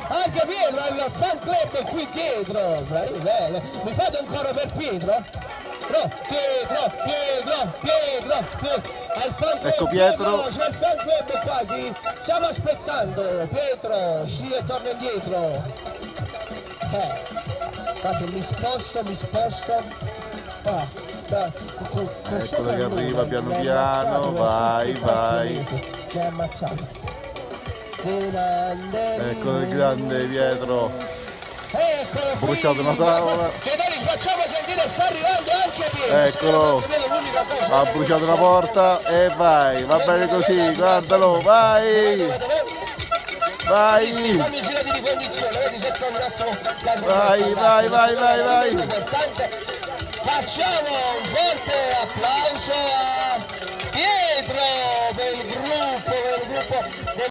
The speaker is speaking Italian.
Anche Pietro ha il fan club qui dietro. Bene. Mi fate un coro per Pietro? Pietro. Al fan club. Ecco Pietro. No, c'è il fan club qua, chi stiamo aspettando. Pietro, sci e torna indietro. Infatti mi sposto. Eccolo che arriva piano piano, vai. Mi ha ammazzato. Eccolo il grande Pietro. Eccolo qui. Bruciato una tavola. Generi, facciamo sentire, sta arrivando anche Pietro. Eccolo. Ha bruciato una porta e vai. Va bene così, guardalo, vai. Vai. Fammi il giro di ricognizione, vedi se fa un attimo Vai. Facciamo un forte applauso a Pietro per il gruppo